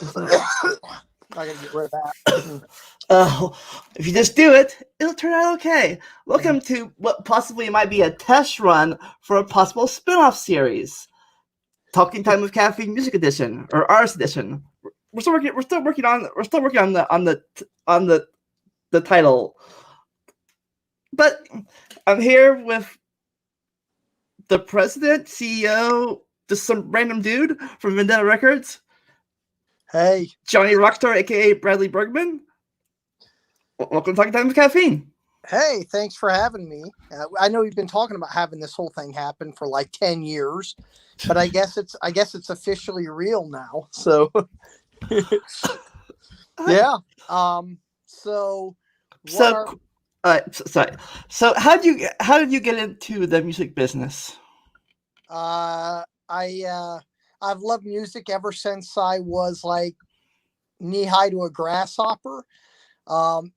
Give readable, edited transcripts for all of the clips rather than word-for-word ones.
I gotta get rid of that. If you just do it, it'll turn out okay. Welcome to what possibly might be a test run for a possible spin-off series. Talking Time with Caffeine Music Edition or Artist Edition. We're still working on the title. But I'm here with the president, CEO, just some random dude from Vendetta Records. Hey, Johnny Rockstar, aka Bradley Bergman. Welcome to Talking Time with Caffeine. hey, thanks for having me. I know you've been talking about having this whole thing happen for like 10 years, but I guess it's officially real now. So yeah. So sorry. So how did you get into the music business? I've loved music ever since I was like knee high to a grasshopper.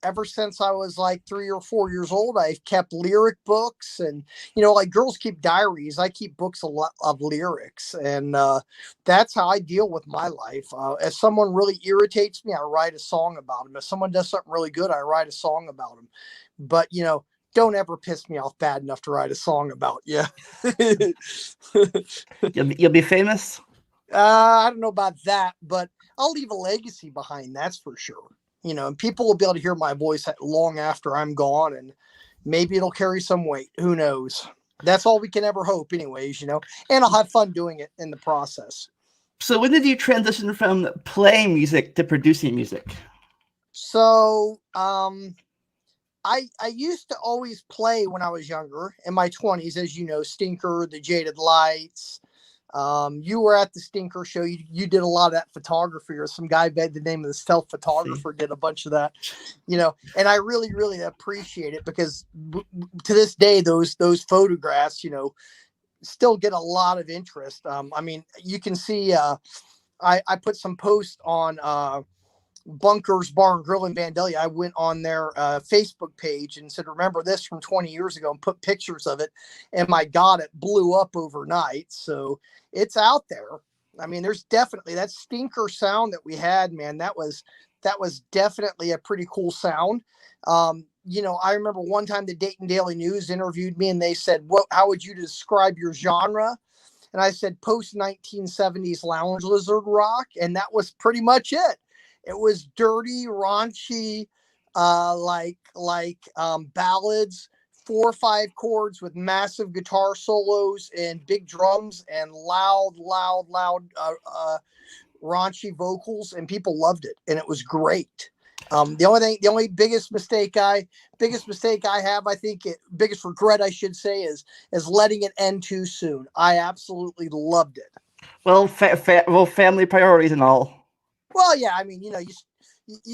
Ever since I was like 3 or 4 years old, I've kept lyric books, and like girls keep diaries, I keep books a lot of lyrics, and that's how I deal with my life. If someone really irritates me, I write a song about them. If someone does something really good, I write a song about them. But don't ever piss me off bad enough to write a song about you. You'll be famous. I don't know about that, but I'll leave a legacy behind. That's for sure. And people will be able to hear my voice long after I'm gone, and maybe it'll carry some weight. Who knows? That's all we can ever hope anyways, and I'll have fun doing it in the process. So when did you transition from playing music to producing music? So, I used to always play when I was younger, in my 20s, as you know, Stinker, the Jaded Lights. You were at the Stinker show. You did a lot of that photography, or some guy by the name of the stealth photographer did a bunch of that, and I really, really appreciate it, because to this day, those photographs, still get a lot of interest. I mean, you can see, I put some posts on, Bunker's Bar and Grill in Vandalia. I went on their Facebook page and said, remember this from 20 years ago, and put pictures of it. And my God, it blew up overnight. So it's out there. I mean, there's definitely that Stinker sound that we had, man. That was definitely a pretty cool sound. I remember one time the Dayton Daily News interviewed me, and they said, how would you describe your genre? And I said, post 1970s lounge lizard rock. And that was pretty much it. It was dirty, raunchy, ballads, 4 or 5 chords with massive guitar solos and big drums and loud, raunchy vocals, and people loved it, and it was great. The biggest mistake I have, I think, biggest regret, I should say, is letting it end too soon. I absolutely loved it. Well, family priorities and all. Well, yeah, I mean, you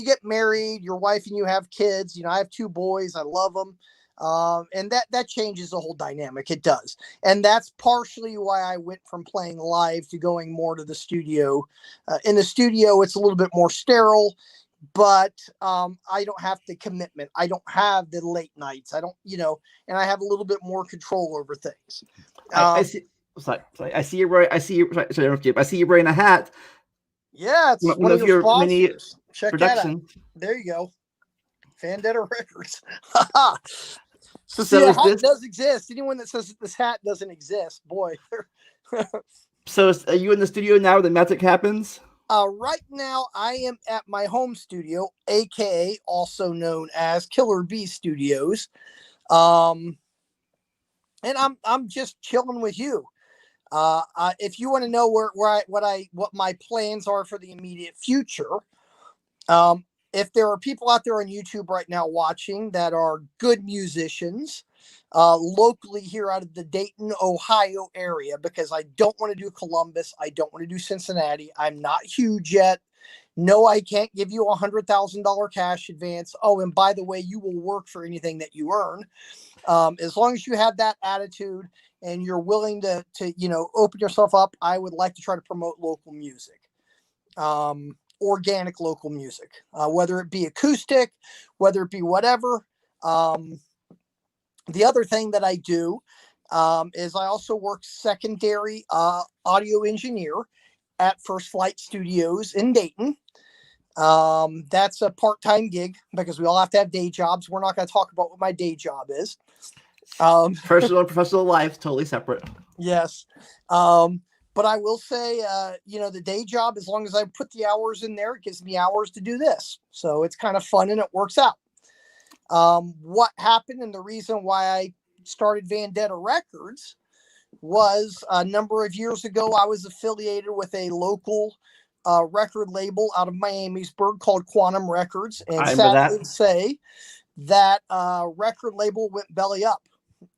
get married, your wife and you have kids. I have 2 boys. I love them. And that changes the whole dynamic. It does. And that's partially why I went from playing live to going more to the studio. In the studio, it's a little bit more sterile, but I don't have the commitment. I don't have the late nights. I don't, and I have a little bit more control over things. I see. Sorry. I see you're wearing a hat. Yeah, it's one of your sponsors. Check that out. There you go. Vendetta Records. So the hat does exist. Anyone that says that this hat doesn't exist, boy. So are you in the studio now where the magic happens? Right now, I am at my home studio, aka also known as Killer Bee Studios. And I'm just chilling with you. If you want to know what my plans are for the immediate future, if there are people out there on YouTube right now watching that are good musicians, locally here out of the Dayton, Ohio area, because I don't want to do Columbus, I don't want to do Cincinnati. I'm not huge yet. No, I can't give you $100,000 cash advance. Oh, and by the way, you will work for anything that you earn. As long as you have that attitude and you're willing to open yourself up, I would like to try to promote local music, organic local music, whether it be acoustic, whether it be whatever. The other thing that I do is I also work secondary audio engineer at First Flight Studios in Dayton. That's a part-time gig because we all have to have day jobs. We're not going to talk about what my day job is. Personal and professional life, totally separate. Yes. But I will say, the day job, as long as I put the hours in there, it gives me hours to do this. So it's kind of fun and it works out. What happened and the reason why I started Vendetta Records was a number of years ago, I was affiliated with a local record label out of Miamisburg called Quantum Records. And I remember sadly that. to say, that record label went belly up.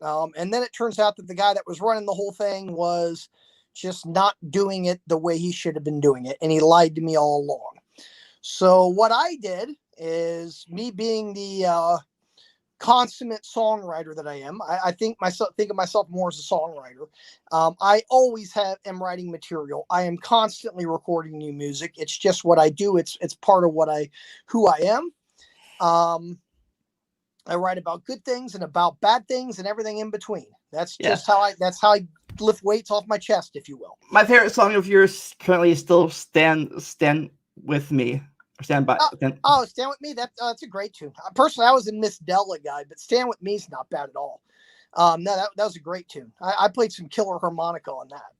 And then it turns out that the guy that was running the whole thing was just not doing it the way he should have been doing it. And he lied to me all along. So what I did is, me being the consummate songwriter that I am, I think of myself more as a songwriter. I always am writing material. I am constantly recording new music. It's just what I do. It's part of who I am. I write about good things and about bad things and everything in between. That's just how I lift weights off my chest, if you will. My favorite song of yours currently is still "Stand with Me." Or "Stand by." Stand with Me. That's a great tune. Personally, I was a Miss Della guy, but Stand with Me is not bad at all. No, that was a great tune. I played some killer harmonica on that.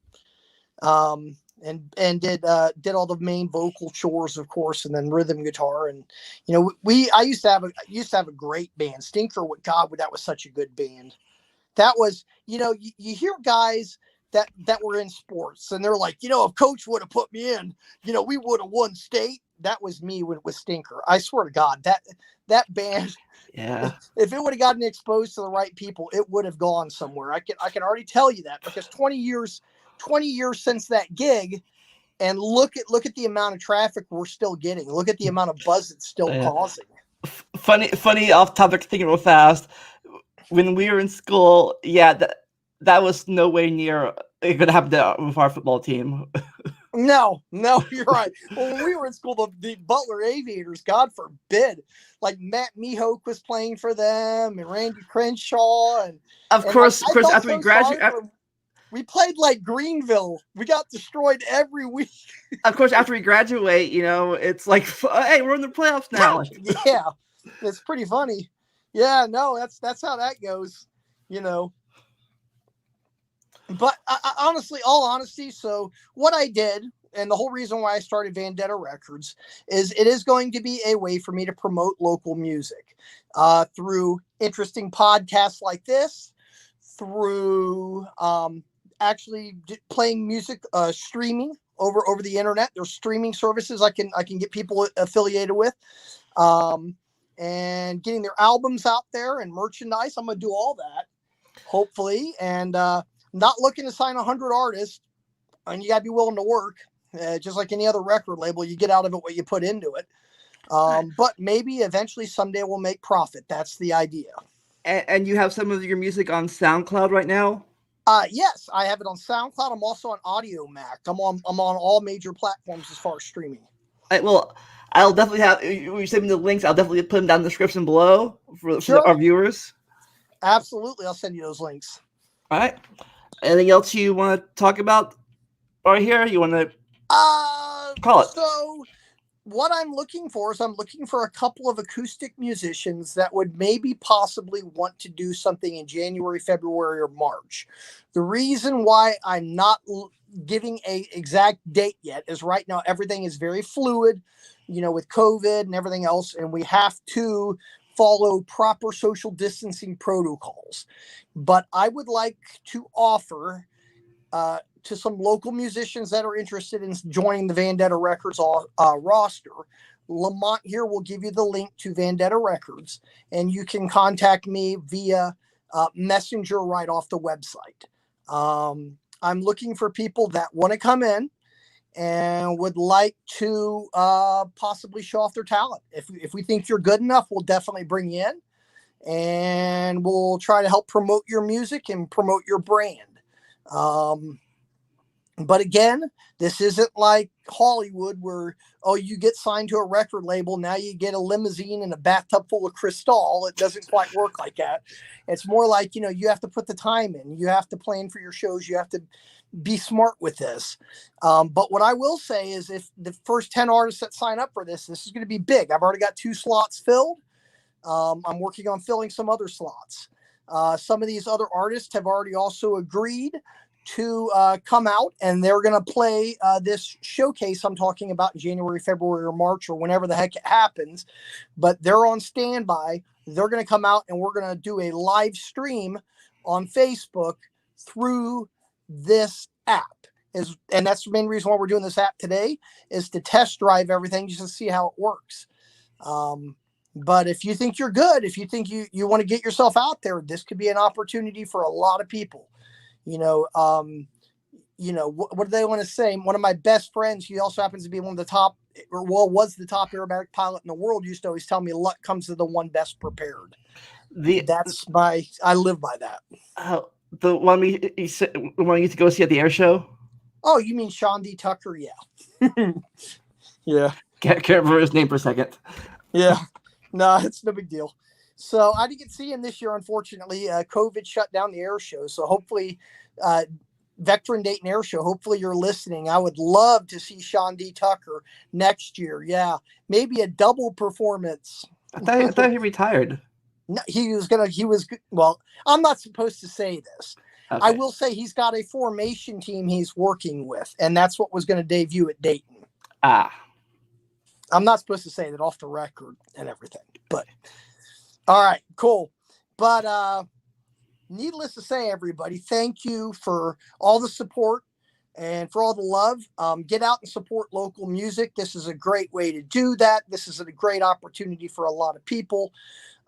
And did all the main vocal chores, of course, and then rhythm guitar. And I used to have a great band. Stinker, that was such a good band. That was, you hear guys that were in sports and they're like, if coach would have put me in, we would have won state. That was me with Stinker. I swear to God, that band, if it would have gotten exposed to the right people, it would have gone somewhere. I can already tell you that, because 20 years since that gig, and look at the amount of traffic we're still getting. Look at the amount of buzz it's still causing. Funny off topic, thinking real fast. When we were in school, that was no way near it could happen with our football team. No, you're right. Well, when we were in school, the Butler Aviators, God forbid, like Matt Mehoke was playing for them, and Randy Crenshaw, and of course, after we graduated, we played like Greenville. We got destroyed every week. Of course, after we graduate, it's like, hey, we're in the playoffs now. Yeah, it's pretty funny. Yeah, no, that's how that goes, But honestly, all honesty, so what I did, and the whole reason why I started Vendetta Records, is it is going to be a way for me to promote local music through interesting podcasts like this, through actually playing music, streaming over the internet. There's streaming services I can get people affiliated with. And getting their albums out there and merchandise. I'm going to do all that, hopefully. And not looking to sign 100 artists. And you got to be willing to work. Just like any other record label, you get out of it what you put into it. But maybe eventually someday we'll make profit. That's the idea. And you have some of your music on SoundCloud right now? Yes, I have it on SoundCloud. I'm also on Audio Mac. I'm on all major platforms as far as streaming. I'll definitely have. You send me the links. I'll definitely put them down in the description below for our viewers. Absolutely, I'll send you those links. All right. Anything else you want to talk about right here? You want to call it? So, what I'm looking for is a couple of acoustic musicians that would maybe possibly want to do something in January, February, or March. The reason why I'm not giving a exact date yet is right now everything is very fluid, with COVID and everything else, and we have to follow proper social distancing protocols. But I would like to offer to some local musicians that are interested in joining the Vendetta Records roster. Lamont here will give you the link to Vendetta Records, and you can contact me via Messenger right off the website. I'm looking for people that want to come in and would like to possibly show off their talent. If we think you're good enough, we'll definitely bring you in, and we'll try to help promote your music and promote your brand. But again, this isn't like Hollywood where, you get signed to a record label, now you get a limousine and a bathtub full of Cristal. It doesn't quite work like that. It's more like, you have to put the time in. You have to plan for your shows. You have to be smart with this. But what I will say is, if the first 10 artists that sign up for this is going to be big. I've already got 2 slots filled. I'm working on filling some other slots. Some of these other artists have already also agreed to come out, and they're going to play this showcase I'm talking about in January, February, or March, or whenever the heck it happens. But they're on standby. They're going to come out, and we're going to do a live stream on Facebook through this app. And that's the main reason why we're doing this app today, is to test drive everything just to see how it works. But if you think you're good, if you think you want to get yourself out there, this could be an opportunity for a lot of people. What do they want to say? One of my best friends, he also happens to be one of the top, was the top aerobatic pilot in the world, used to always tell me luck comes to the one best prepared. I live by that. The one we used to go see at the air show? Oh, you mean Sean D. Tucker? Yeah. Yeah. Can't remember his name for a second. Yeah. No, it's no big deal. So I didn't get to see him this year, unfortunately. COVID shut down the air show. So hopefully, Veteran Dayton Air Show, hopefully you're listening. I would love to see Sean D. Tucker next year. Yeah. Maybe a double performance. I thought he retired. No, well, I'm not supposed to say this. Okay. I will say he's got a formation team he's working with, and that's what was going to debut at Dayton. I'm not supposed to say that off the record and everything, but all right, cool. But needless to say, everybody, thank you for all the support and for all the love. Get out and support local music. This is a great way to do that. This is a great opportunity for a lot of people.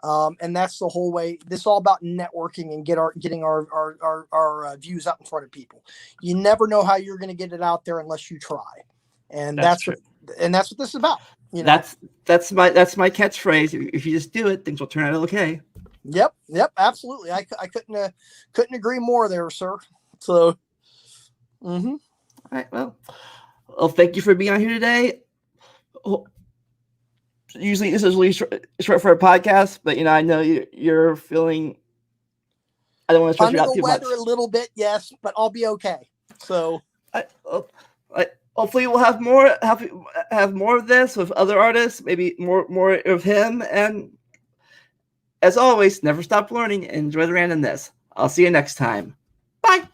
And that's the whole way. This is all about networking and getting our views out in front of people. You never know how you're going to get it out there unless you try. And that's what this is about. That's my catchphrase. If you just do it, things will turn out okay. Yep, absolutely. I couldn't agree more there, sir. So, all right. Well, thank you for being on here today. Usually this is really short for a podcast, but I know you're feeling. I don't want to stress you out too much. Under the weather a little bit, yes, but I'll be okay. So, hopefully we'll have more of this with other artists, maybe more of him. And as always, never stop learning and enjoy the randomness. I'll see you next time. Bye.